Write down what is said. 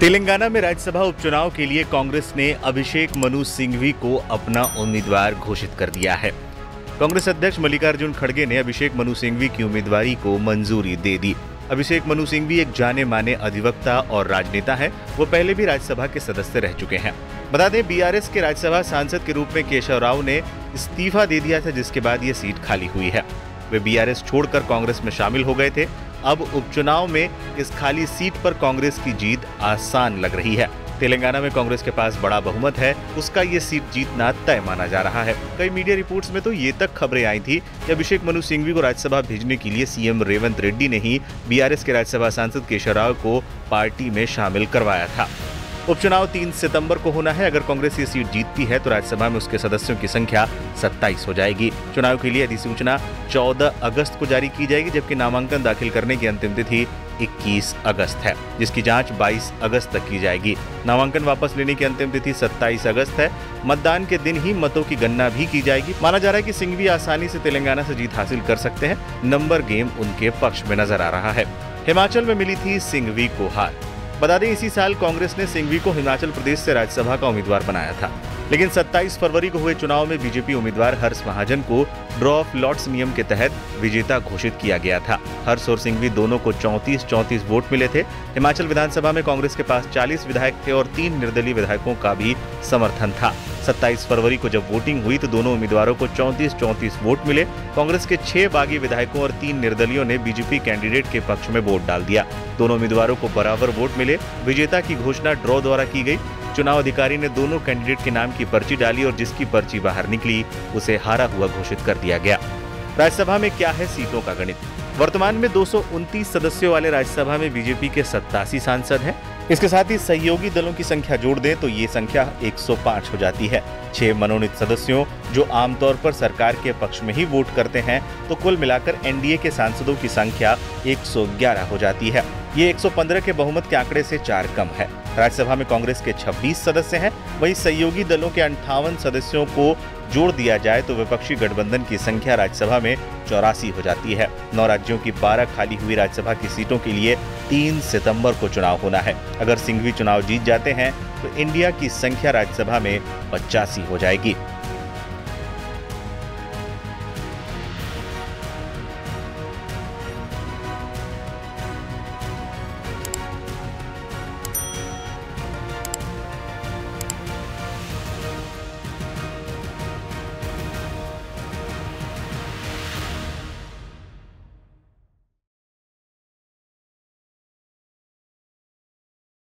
तेलंगाना में राज्यसभा उपचुनाव के लिए कांग्रेस ने अभिषेक मनु सिंघवी को अपना उम्मीदवार घोषित कर दिया है। कांग्रेस अध्यक्ष मल्लिकार्जुन खड़गे ने अभिषेक मनु सिंघवी की उम्मीदवारी को मंजूरी दे दी। अभिषेक मनु सिंघवी एक जाने माने अधिवक्ता और राजनेता है। वो पहले भी राज्यसभा के सदस्य रह चुके हैं। बता दें, बीआरएस के राज्यसभा सांसद के रूप में केशव राव ने इस्तीफा दे दिया था, जिसके बाद ये सीट खाली हुई है। वे बीआरएस छोड़कर कांग्रेस में शामिल हो गए थे। अब उपचुनाव में इस खाली सीट पर कांग्रेस की जीत आसान लग रही है। तेलंगाना में कांग्रेस के पास बड़ा बहुमत है, उसका ये सीट जीतना तय माना जा रहा है। कई मीडिया रिपोर्ट्स में तो ये तक खबरें आई थी कि अभिषेक मनु सिंघवी को राज्यसभा भेजने के लिए सीएम रेवंत रेड्डी ने ही बीआरएस के राज्यसभा सांसद केशव राव को पार्टी में शामिल करवाया था। उपचुनाव 3 सितंबर को होना है। अगर कांग्रेस ये सीट जीतती है तो राज्यसभा में उसके सदस्यों की संख्या 27 हो जाएगी। चुनाव के लिए अधिसूचना 14 अगस्त को जारी की जाएगी, जबकि नामांकन दाखिल करने की अंतिम तिथि 21 अगस्त है, जिसकी जांच 22 अगस्त तक की जाएगी। नामांकन वापस लेने की अंतिम तिथि 27 अगस्त है। मतदान के दिन ही मतों की गणना भी की जाएगी। माना जा रहा है कि सिंघवी आसानी से तेलंगाना से जीत हासिल कर सकते हैं। नंबर गेम उनके पक्ष में नजर आ रहा है। हिमाचल में मिली थी सिंघवी को हार। बता दें, इसी साल कांग्रेस ने सिंघवी को हिमाचल प्रदेश से राज्यसभा का उम्मीदवार बनाया था, लेकिन 27 फरवरी को हुए चुनाव में बीजेपी उम्मीदवार हर्ष महाजन को ड्रॉ ऑफ लॉट्स नियम के तहत विजेता घोषित किया गया था। हर्ष और सिंघवी दोनों को 34-34 वोट मिले थे। हिमाचल विधानसभा में कांग्रेस के पास 40 विधायक थे और 3 निर्दलीय विधायकों का भी समर्थन था। 27 फरवरी को जब वोटिंग हुई तो दोनों उम्मीदवारों को 34-34 वोट मिले। कांग्रेस के 6 बागी विधायकों और 3 निर्दलीयों ने बीजेपी कैंडिडेट के पक्ष में वोट डाल दिया। दोनों उम्मीदवारों को बराबर वोट मिले। विजेता की घोषणा ड्रॉ द्वारा की गई। चुनाव अधिकारी ने दोनों कैंडिडेट के नाम की पर्ची डाली और जिसकी पर्ची बाहर निकली उसे हारा हुआ घोषित कर दिया गया। राज्यसभा में क्या है सीटों का गणित? वर्तमान में 229 सदस्यों वाले राज्यसभा में बीजेपी के 87 सांसद हैं। इसके साथ ही सहयोगी दलों की संख्या जोड़ दें तो ये संख्या 105 हो जाती है। 6 मनोनीत सदस्यों जो आमतौर पर सरकार के पक्ष में ही वोट करते हैं, तो कुल मिलाकर एनडीए के सांसदों की संख्या 111 हो जाती है। ये 115 के बहुमत के आंकड़े से 4 कम है। राज्यसभा में कांग्रेस के 26 सदस्य हैं, वहीं सहयोगी दलों के 58 सदस्यों को जोड़ दिया जाए तो विपक्षी गठबंधन की संख्या राज्यसभा में 84 हो जाती है। 9 राज्यों की 12 खाली हुई राज्यसभा की सीटों के लिए 3 सितंबर को चुनाव होना है। अगर सिंघवी चुनाव जीत जाते हैं तो इंडिया की संख्या राज्यसभा में 85 हो जाएगी।